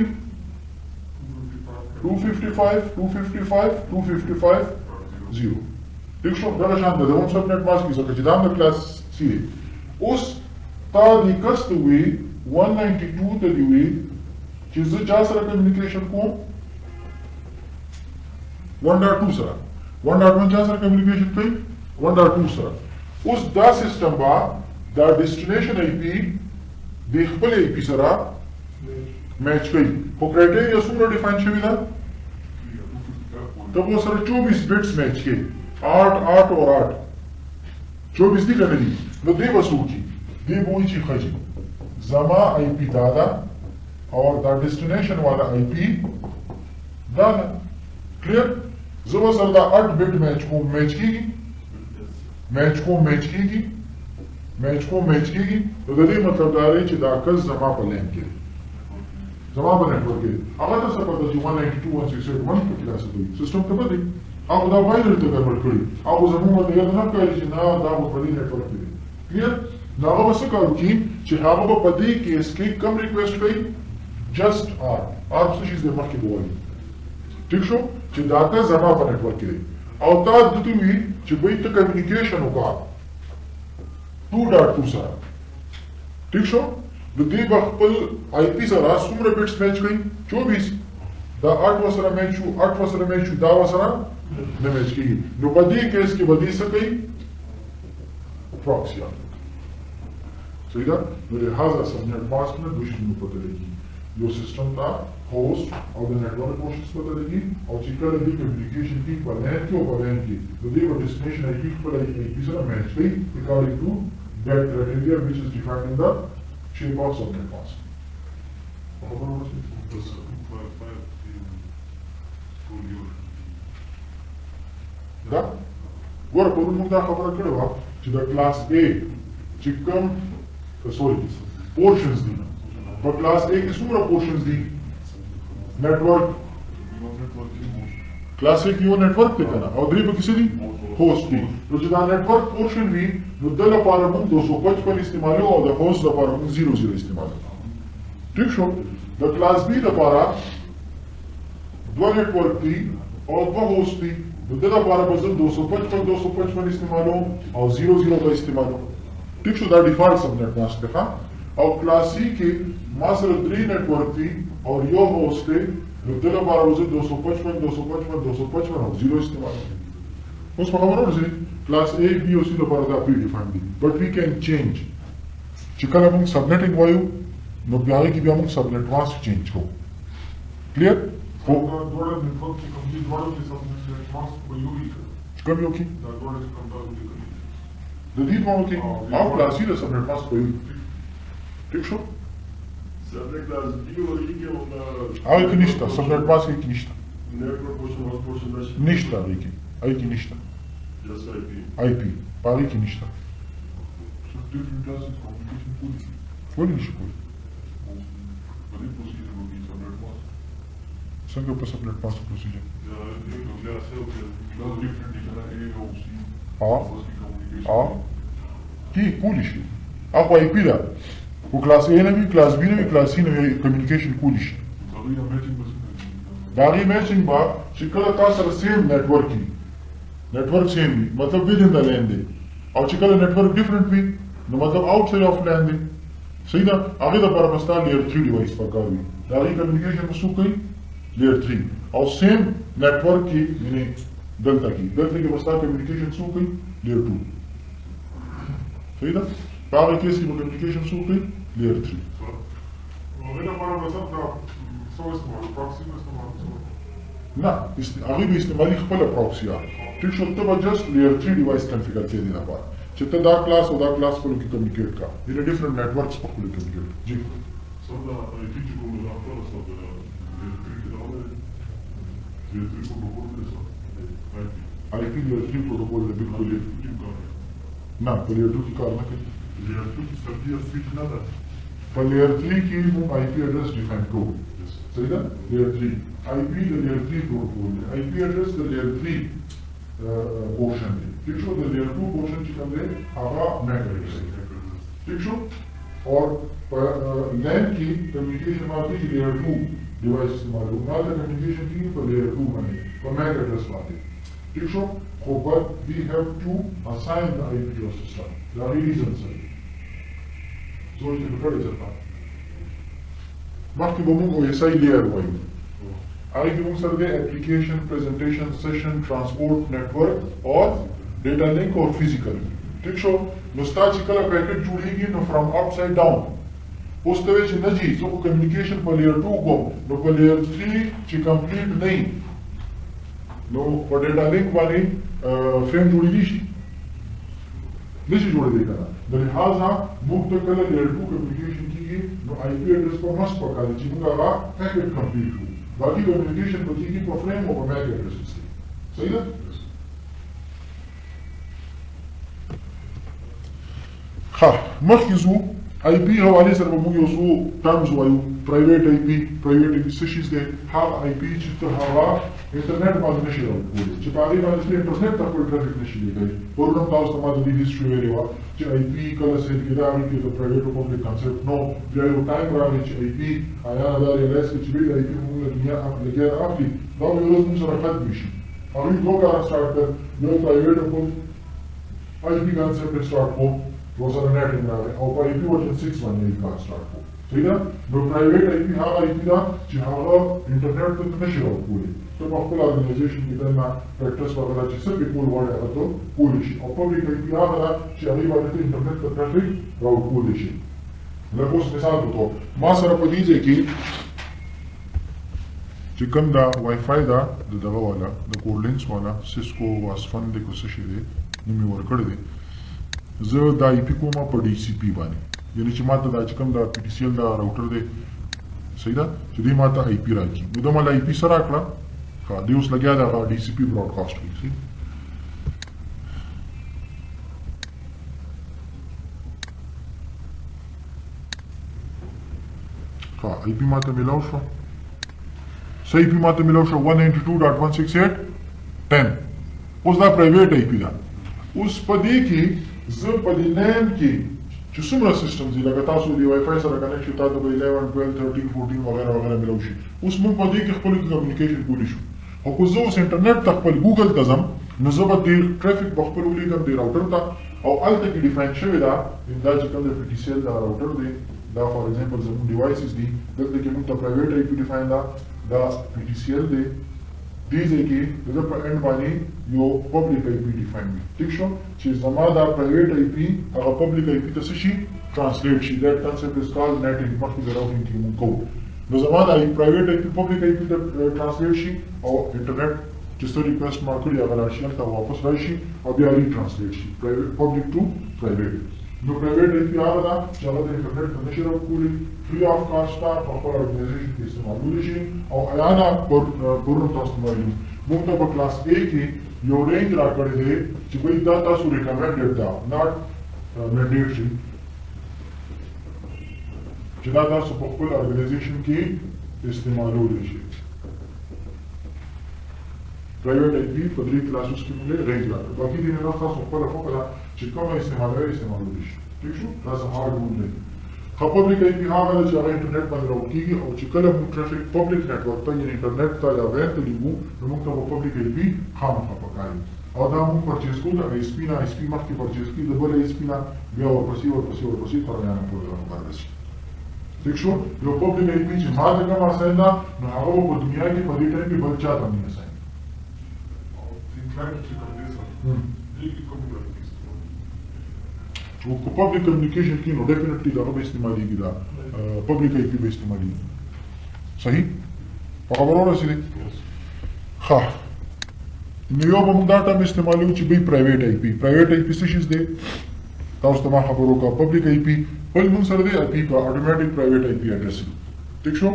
255 255 255 0 ٹھیک شو دا شان د دوم سبنیټ ماسک څخه چې دا د کلاس سی اوس تا دې کست وی 192 ته دی وی چې زه چا سره کمیونیکیشن کوم 1.2 سره 1.1 چا سره کمیونیکیشن کوي 1.2 سره اوس دا سیسټم با دا ډیسټینیشن آی پی د خپل آی پی سره میچ کوي خو کرایټیریا څومره ډیفاین شوی ده ته به سره 24 بټس میچ کوي 8 8 اور 8 24 دي کنه دي نو دی به څه وکړي دی به وایي چې ښه زما آی پی دا ده او دا ډیسټینیشن والا آی پی دا ده کلیر زه به سره دا 8 بټ میچ کوم میچ کېږي میچ کوم میچ کېږي نو د دې مطلب دا دی چې دا کس زما په لین کې زما په نیټورک کې هغه ته څه پته چې 192.168.1 په کلاس دی سیسټم ته پته هغه دا وایرل ته کنورټ کړي هغه زموږ ته یاد نه کوي چې نه دا په دې نیټورک کې دی کلیر نو هغه څه کوي چې هغه په دې کیس کې کم ریکویسټ کوي جست آر څه شي د مخکې وایي ٹھیک شو چې دا کس زما په نیټورک کې دی او تا دته وی چې وایي ته کمیونیکیشن وکړه 2.2 سره ٹھیک شو د دې خپل آی پی سره څومره بټس میچ کوي 24 دا 8 وسره میچ شو 8 وسره میچ شو دا وسره نه میچ کیږي نو په دې کیس کې به دې څه کوي پراکسي صحیح ده نو لہذا سبنیټ ماسک نه دوه شیانو پته لګي یو سیسټم ته هوسټ او د نیټورک پورشنز پته لګي او چې کله دې کمیونیکیشن کې په نیټ کې او په وین کې نو دې په ډیسټینیشن آی پی خپل آی پی سره میچ کوي according to that criteria which is defined in the shape of subnet mask. دا ګوره پرون موږ دا خبره کړې وه چې د کلاس A چې کوم پورشنز دي په کلاس A کې څومره پورشنز دي نیټورک क्लास ए की वो नेटवर्क थे कना और द्री पे किसी the host थी तो जो नेटवर्क पोर्शन भी नो द लपारा हम 255 इस्तेमाल हो और द होस्ट लपारा हम 00 इस्तेमाल ठीक शो द क्लास बी लपारा दो नेटवर्क थी और दो होस्ट थी नो द लपारा बस 255 इस्तेमाल हो और 00 का इस्तेमाल हो ठीक show the default subnet mask था और क्लास सी के मास्टर 3 नेटवर्क थी और यो होस्ट थे नुकतला बारह बजे 255 और 0 इस्तेमाल उस खबर हो जी क्लास ए बी और सी दोबारा दा प्री डिफाइंड दी बट वी कैन चेंज चिकन हम सबनेटिंग वायु नो ब्याही की भी हम सबनेट मास्क चेंज को क्लियर हो दोड़ा नेटवर्क की कंपनी दोड़ा के सबनेट मास्क को यूज कम यो की दोड़ा से कंट्रोल द दी मानो की आप क्लास सी द सबनेट मास्क को ठीक शो Subnet class B or E के होगा आई की निष्ठा सबनेट मास्क की निष्ठा network portion host portion da निष्ठा आई की निष्ठा just IP आईपी पारी की निष्ठा so different classes communication policy कोई नहीं कोई but it procedure will be subnet mask संग पर सबनेट मास्क प्रोसीजर yeah एक class है class different दिखना A और C हाँ communication हाँ की कूलिश आप आईपी दा वो क्लास ए ने भी क्लास बी ने भी क्लास सी ने भी कम्युनिकेशन कूलिश अभी हम मैचिंग बस दागी मैचिंग बा चिकला का सर सेम नेटवर्क की नेटवर्क सेम भी मतलब विद इन द लैन दे और चिकला नेटवर्क डिफरेंट भी no मतलब आउटसाइड ऑफ लैन दे सही ना आगे दा पर मस्ता लेयर 3 डिवाइस पर का भी दागी कम्युनिकेशन में सुकई लेयर 3 और सेम नेटवर्क की यानी डेल्टा की मस्ता कम्युनिकेशन सुकई लेयर 2 सही ना पावर केस की कम्युनिकेशन सुकई लेयर 3 अगर हमारा मतलब था सो इस्तेमाल प्रॉक्सी में इस्तेमाल ना आगे भी इस्तेमाली खपल प्रॉक्सी आ ठीक शो तो जस्ट लेयर 3 डिवाइस कॉन्फ़िगर के देना पा चित्त दा क्लास और दा क्लास को की कम्युनिकेट का ये डिफरेंट नेटवर्क्स पर को कम्युनिकेट जी सब दा फीचर को मिला तो सब इलेक्ट्रिक का है इलेक्ट्रिक प्रोटोकॉल है सब आईपी लेयर 3 प्रोटोकॉल है बिल्कुल ना लेयर 2 की कार ना करें लेयर 2 की सर्दी स्विच ना था पर लेयर 3 की वो आईपी एड्रेस डिफाइन को सही ना लेयर 3 आईपी द लेयर 3 प्रोटोकॉल है आईपी एड्रेस द लेयर 3 पोर्शन है ठीक शो द लेयर 2 पोर्शन की कमरे आगा मैक एड्रेस ठीक शो और लैन की कम्युनिकेशन आती है लेयर 2 डिवाइस इस्तेमाल हो ना कम्युनिकेशन की पर लेयर 2 बने पर मैक एड्रेस आते ठीक show but we have to assign the IP to a system. There are reasons. So you can refer to that. Mark the OSI layer way. I give the application, presentation, session, transport, network, or data link or physical. ठीक शो मुस्ताचिकल पैकेट जुड़ेगी न from upside down. उस तरह से नजी जो communication पर layer 2 को न पर layer 3 ची complete नहीं. No पर data link वाली फ्रेम जुड़ी नहीं जोड़ देगा ना लिहाजा मुक्त कल लेयर 2 कम्युनिकेशन की गई तो आईपी एड्रेस पर मस्त पका दी चिंगा पैकेट कंप्लीट हो बाकी कम्युनिकेशन बची की पर फ्रेम और मैक एड्रेस से सही ना हाँ मखिजू आईपी हवाले सर वो मुझे उसको टर्म्स वायु प्राइवेट आईपी सेशंस दे हाँ आईपी चित्र हवा इंटरनेट माध्यम से बोले चिपारी माध्यम से इंटरनेट तक कोई ट्रैफिक नहीं चली गई पूर्ण ताउस तमाम दी हिस्ट्री वेरी वा जो आईपी कल से किधर आईपी तो प्राइवेट पब्लिक कांसेप्ट नो जो टाइम रहा है आईपी आया ना रियलाइज कि चिबी आईपी मुझे दुनिया आप लगे आपली दो यूरोस मुझे रखत मिशी अभी दो का स्टार्ट कर जो प्राइवेट को आईपी कांसेप्ट स्टार्ट हो was on a net in there or by IP version 6 one you can start for so yeah the private IP ha IP da jahara internet to measure out पूरे तो आपको ऑर्गेनाइजेशन की तरह फैक्टर्स वगैरह जिससे भी pool word है तो पूलिश और पब्लिक IP हा वाला चाहे वाले तो इंटरनेट का ट्रैफिक राउट पूलिश मैं कुछ मिसाल दो मां सर को दीजिए कि चिकन दा वाईफाई दा दवा वाला द कोडलिंक्स वाला सिस्को वासफन दे को से दे निमी वर्क दे زه دا آی پی کومه په ډي سي پی باندې یعنی چې ماته دا چې کوم دا پی ټي سی ال دا راوټر دی صحیح ده چې دې ماته آی پی راکړي نو دا مال آی پی سره راکړه ها دې اوس لګیا دا ډي سی پی براډکاسټ کوي ها آی پی ماته ملاو شو صحیح پی ماته ملاو شو 192.168.10 اوس دا پرایویټ آی پی ده اوس په دې کې زه په دې لین کې چې څومره سیسټم دي لکه تاسو د وای فای سره کنیکټ شو تاسو به 11 12 13 14 وغیرہ وغیرہ ملاو شي اوس موږ په دې کې خپل کمیونیکیشن کولی شو او که زه اوس انټرنیټ ته خپل ګوګل ته ځم نو زه به ډېر ټرافیک به خپل ولیکم د راوټر ته او هلته کې ډیفاین شوې ده دا چې کوم د پی ټي سی ایل دا راوټر دی دا فار ایگزامپل زموږ ډیوایسز دي دلته کې موږ ته پرایویټ آی پی ډیفاین ده دا پی ټي سی ایل دی دې ځای کې زه په اینډ باندې یو پبلک آی پی ډیفاین وي ټیک شو چې زما دا پرایویټ آی پی هغه پبلک آی پی ته څه شي ټرانسلیټ شي دیٹ کنسپټ از کالډ نیټینګ مخکې د راوټینګ کې موږ کوو نو زما دا پرایویټ آی پی پبلک آی پی ته ټرانسلیټ شي او انټرنیټ چې څه ریکویسټ ما کړي هغه راشي هلته واپس راشي او بیا ری ټرانسلیټ شي پبلک ټو پرایویټ نو پرایویټ آی پی هغه ده چې هغه د انټرنیټ نه نشي راوکولی فري آف کاسټ ته په خپل ارګنایزیشن کې استعمالولی شي او ایانا پرون تاسو ته وایو موږ ته په کلاس A کې یو رینج راکړی دی چې بھائی دا تاسو ریکمنډډ ده ناٹ مینډیټري چې دا تاسو په خپل ارګنایزیشن کې استعمالولی شي پرایویټ آی پی په درې کلاسوس کې موږ رینج راکړو باقي دې نه تاسو خپله خوښه ده چې کومه استعمالولی شي ټیک شو دا څه هارډ رول دی خو پبلک آی پی هغه ده چې هغه انټرنیټ باندې راوکېږي او چې کله موږ ټرافیک پبلک نیټورک ته یعنې انټرنیټ ته یا وین ته لیږو نو موږ ته به پبلک آی پي خامخا پکار وي او دا موږ پرچیز کوو د آی اس پي نه آی اس پي مخکې پرچیز کړي د بل آی اس پي نه بیا ورپسې تر بیانه پورې راوکار رسي ٹھیک شو یو پبلک آی پي چې ما ته کوم اساین ده نو هغه به په دنیا کې په دې ټایم کې بل چا ته نه اساین کو پبلک کمیونیکیشن کې نو ډیفینیټلی دا به استعمالېږي دا پبلک آی پی به استعمالېږي صحیح په خبرو رسېدې ښه نو یو به موږ دا ټایم استعمالوو چې بی پرایویټ آی پی څه شیز دی تاسو ته ما خبر وکړه پبلک آی پی بل موږ سره دی آی پی په اټومیټک پرایویټ آی پی اډرس ټیک شو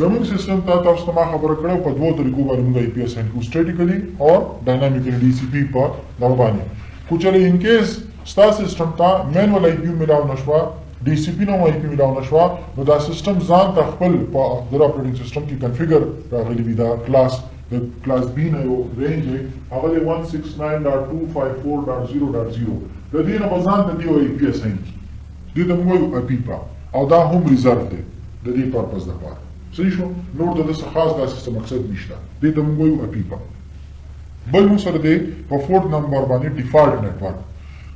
زموږ سیستم ته تاسو ته ما خبره کړه په دوو طریقو باندې موږ آی پی اساین کوو سټیټیکلی او ډاینامیکلی ډي سی پی په دغه باندې خو چېرې ان کیس ستا سیسټم ته مینوال آی پی ملاو نه شوه ډي سی پی نوم آی پی ملاو نه شوه نو دا سیسټم ځان ته خپل په در اپریټینګ سیسټم کې کنفیګر راغلی وي دا کلاس د کلاس بی نه یو رینج دی هغه دی 169.254.0.0 د دې نه به ځان ته دې آی پي اساین کړي دې ته موږ وایو اپیپا او دا هم ریزرو دی د دې پرپز دپاره صحیح شو نور د ده څه خاص داسې څه مقصد نشته دې ته موږ وایو اپیپا بل موږ سره دی په 4 نمبر باندې ډیفالټ نیټورک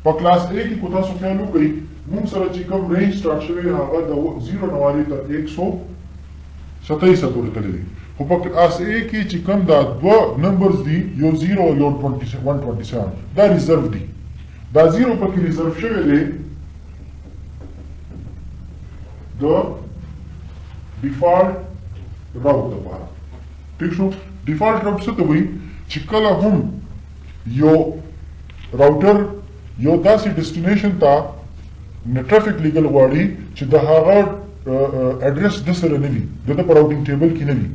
په کلاس A کې کو تاسو خیال وکړئ موږ سره چې کوم رینج سټارټ شوی هغه د 0 نوالي تر 127 پورې تللی دی خو په کلاس A کې چې کوم دا دوه نمبرز دي یو 0 او یو 127 دا ریزرو دي دا 0 پکې ریزرو شوی دی د ډیفالټ راوټ لپاره ټیک شو ډیفالټ راوټ څه ته وایي چې کله هم یو راوټر یو داسې ډیسټینیشن ته ټرافیک لیږل غواړي چې د هغه اډرس د سره نه وي د ده په راوټینګ ټیبل کې نه وي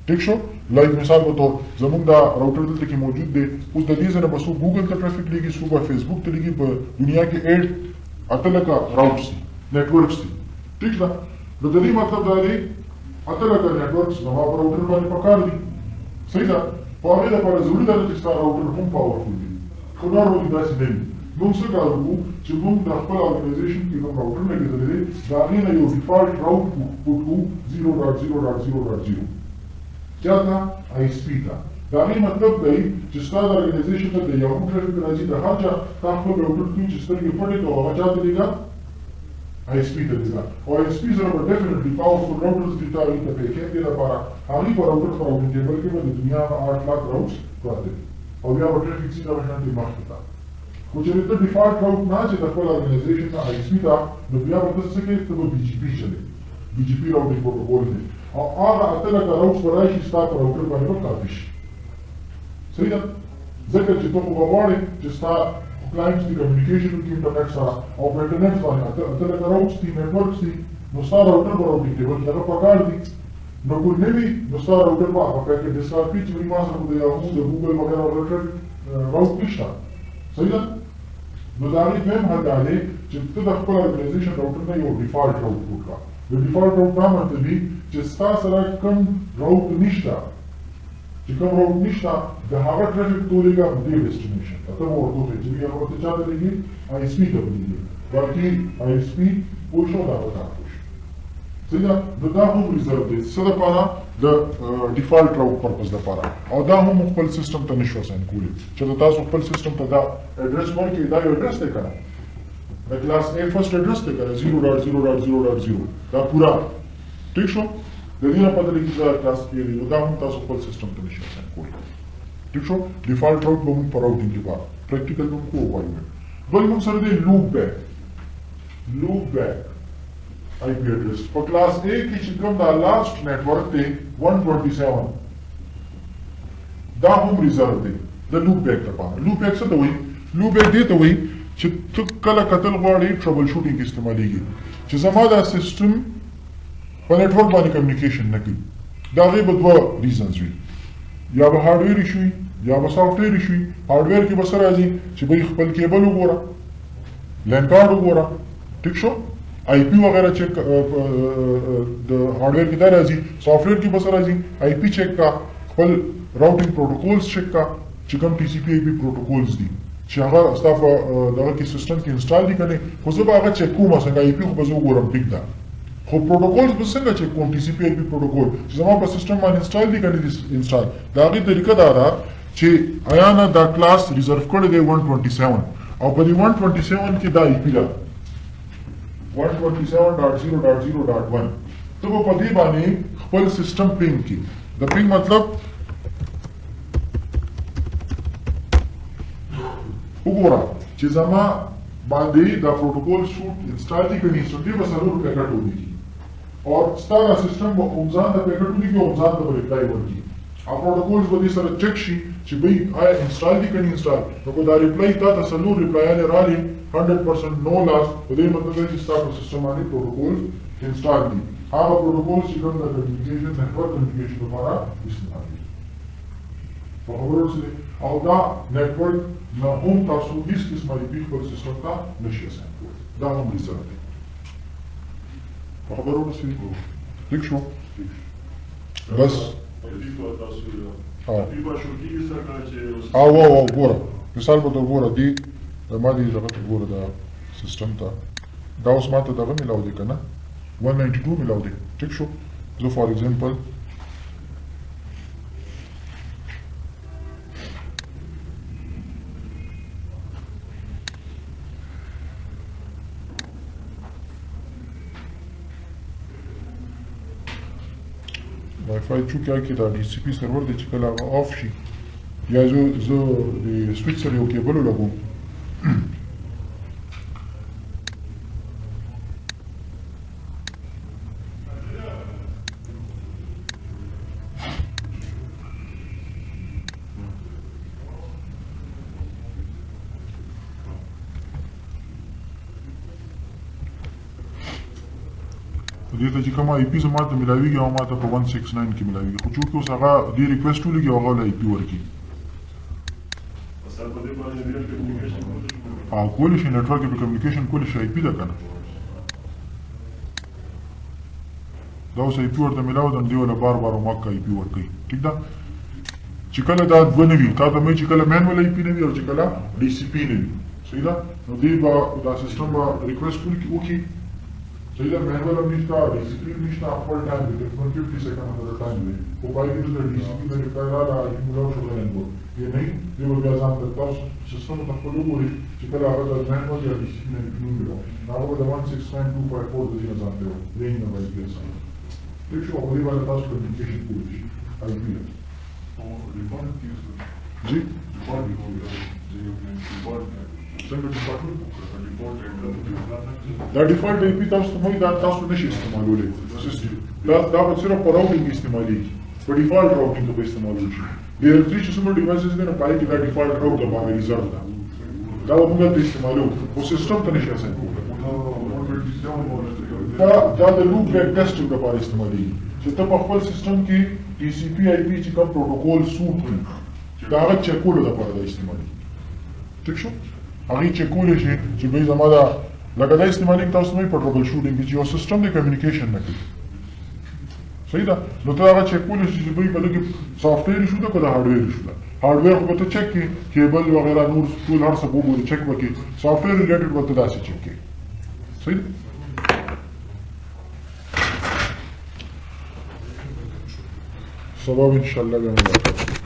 ټیک شو لایک مثال په طور زموږ دا راوټر دلته کې موجود دی اوس د دې ځای نه به څوک ګوګل ته ټرافیک لیږي څوک به فیسبوک ته لیږي په دنیا کې 8 لکه راوټس دي نیټورکس دي ټیک ده نو د دې مطلب دا دی 8 لکه نیټورکس زما په راوټر باندې پکار دي صحیح ده په هغې لپاره ضروري ده چې ستا راوټر هم پاورفول وي خو نارملي داسې نه وي موږ څه کار وکړو چې موږ د خپل ارګنایزیشن کې کوم راوټر لګېدلی دی د هغې نه یو ډیفالټ راوټ پوټ کړو 0.0.0.0 چا ته آی اس پي ته د هغې مطلب دی چې ستا د ارګنایزیشن ته د یو ټرافیک راځي د هر چا تا خپل راوټر کوي چې سترګې پټې کړو هغه چا ته لېږه آی اس پي ته لېږه او آی اس پي سره به ډیفینټلي پاورفول راوټرز دي تا هغې ته پیکینګ دې لپاره هغې په راوټر په راوټینګ ټیبل کې به د دنیا 8 لاک راوټس پراته دي او بیا به ټرافیک سي دغه شانتې مخکې ته خو چې ته ډیفالټ راوټ نه چې د خپل ارګنایزیشن نه آی اس پي ته نو بیا به ته څه کوې ته به بي جي پي چلې بي جي پي راوټینګ پروټوکول دی او هغه 8 لکه راوټس به راشي ستا په راوټر باندې به کاپي شي صحیح ده ځکه چې ته خو به غواړې چې ستا کلاینټس دي کمیونیکیشن وکړي انټرنیټ سره او په انټرنیټ باندې 8 لکه راوټس دي نیټورکس دي نو ستا راوټر به راوټینګ ټیبل کې هغه پکار دي نو کوم نه وي نو ستا راوټر به هغه پیکټ ډسکارډ کړي چې ما سره د یاهو د ګوګل وغیره وغیره راوټ نشته صحیح ده نو د هغې دویم حل دا دی چې ته د خپل ارګنایزیشن راوټر نه یو ډیفالټ راوټ وکړه د ډیفالټ راوټ دا مطلب وي چې ستا سره کوم راوټ نشته چې کوم راوټ نشته د هغه ټرافیک ټولېږه په دې ډیسټینیشن ته ته به ورته وښایې چې بیا ورته چاته لېږي آی ایس پي ته به لېږي باقي آی ایس پي پوه شو دا به کار وشي صحیح ده نو دا هم ریزرو دی څه دپاره د ډیفالټ راوټ پرپز دپاره او دا هم خپل سیسټم ته نشو اساین کولی چې تاسو خپل سیسټم ته دا اډرس ورکړئ دا یو اډرس دی که نه د کلاس A فرسټ اډرس دی که نه 0.0.0.0 دا پورا ٹھیک شو د دې نه پته لګي چې دا کلاس A دی نو دا هم تاسو خپل سیسټم ته نشئ اساین کولی ٹھیک شو ډیفالټ راوټ به موږ په راوټینګ کې وایو پریکټیکل به موږ ووایو بل موږ سره دی لوپ بیک IP address په کلاس A کې چې کوم دا لاسټ نیټورک دی 127 دا هم ریزرو دی د لوپ بیک لپاره لوپ بیک څه ته وایي لوپ بیک دې ته وایي چې ته کله کتل غواړې ټربل شوټینګ کې استعمالیږي چې زما دا سیسټم په نیټورک باندې کمیونیکیشن نه کوي د هغې به دوه ریزنز وي یا به هارډویر ایشو وي یا به سافټویر ایشو وي هارډویر کې به څه راځي چې به خپل کیبل وګوره لین کارډ وګوره ټیک شو آی پی وغیرہ چیک د هارډویر کې دا راځي سافټویر کې به څه راځي آی پی چیک کا خپل راوټینګ پروټوکولز چیک کا چې کوم ټي سی پي آی پی پروټوکولز دي چې هغه ستا په دغه کې سیسټم کې انسټال دي که نه خو زه به هغه چیک کوم څنګه آی پي خو به زه وګورم ټیک ده خو پروټوکولز به څنګه چیک کوم ټي سی پي آی پي پروټوکول چې زما په سیسټم باندې انسټال دي که نه دي انسټال د هغې طریقه دا ده چې آیا نه دا کلاس ریزرو کړی دی 127 او په دې 127 کې دا آی پي ده 127.0.0.1 ته به په دې باندې خپل سیسټم پینګ کی د پینګ مطلب وګوره چې زما باندې دا پروټوکول سوټ انسټال دي که نه انسټال به څلور پیکټ ولیکي او ستا دا سیسټم به اومځان د پیکټ ولیکي او اومځان ته به ریپلای ورکړي او پروټوکولز به دې سره چک شي چې بهی آیا انسټال دي که نه انسټال نو که دا ریپلای تا ته څلور ریپلایانې رالې 100% نو لاس په دې مطلب دی چې ستا په سیسټم باندې پروټوکولز انسټال دي هغه پروټوکولز چې کوم د کمیونیکیشن نیټورک کمیونیکیشن لپاره استعمالېږي په خبرو څه دی او دا نیټورک نه هم تاسو هېڅ قسمه آی پي خپل سیسټم ته نشئ اساین کولی دا هم ریزرو دی په خبرو څه دی ټیک شو بس او ګوره مثال به ته ګوره دې ما دې دغه ته ګوره دا سیسټم ته دا اوس ما ته دغه میلاو دی که نه 192 میلاو دی ټیک شو زه فار ایگزامپل وائی فائی چونکې هغه کې دا ډي سی پي سرور دی چې کله هغه آف شي یا زه د سویچ سره یو کیبل ولګوم دې ته چې کوم آی پي زما ته ملاویږي او ما ته په 169 کې ملاویږي خو چونکې اوس هغه دې ریکویسټ ولګي او هغه له آی پي ورکړي کولی شي نیټورک په کمیونیکیشن کولی شي آی پي ده که نه دا اوس آی پي ورته میلاو ده نو دې وله بار بار هماغه آی پي ورکوي ټیک ده چې کله دا دوه نه وي تا ته مې چې کله مینول آی پي نه وي او چې کله ډي سی پي نه وي صحیح ده نو دې به دا سیسټم به ریکویسټ وکړي صحیح ده مینول هم نشته ډي سی پي هم نشته خپل ټایم دی تقریبا 50 سیکنډ د ټایم دی خو باید چې د ډي سی پي نه ریپلای راغله آی پي میلاو شو غلط و یا نه دې به بیا ځان ته تاسو سیسټم ته خپل وګورئ چې کله هغه د مینول یا ډي سی پي نه میلاو هغه به د 169.254 د دې نه ځان ته رینج نه باید بیا ځان ټیک شو په دې باندې تاسو کمیونیکیشن کولی شئ آی پي جی دا ډیفالټ آی پي تاسو ته وایي دا تاسو نشئ استعمالولی دا به صرف په راوټینګ کې استعمالیږي په ډیفالټ راوټینګ کې به استعمالول شي ډایرکټري چې څومره ډیوایسز دي نو په هغې کې دا ډیفالټ راوټ لپاره ریزرو ده دا به موږ هلته استعمالوو خو سیسټم ته نشي اساین کولی دا د لوپ بیک ټیسټینګ لپاره استعمالیږي چې ته په خپل سیسټم کې ټي سی پي آی پي چې کوم پروټوکول سوټ کړي د هغه چیک کولو لپاره دا استعمالیږي ټیک شو هغې چیک کولی شي چې بهی زما دا لکه دا استعمالیږي تاسو ته په ټربل شوټینګ کې چې یو سیسټم د کمیونیکیشن نه کوي صحیح ده نو ته هغه چک کول شي چې دوی په لکه سافټویر شو ده که د هارډویر شو ده هارډویر خو به ته چک کړي کیبل وغیره نور ټول هر څه به وګورې چک به کړي سافټویر ریلیټډ به ته داسې چک کړي صحیح ده سبا ان شاء الله بیا ملاقات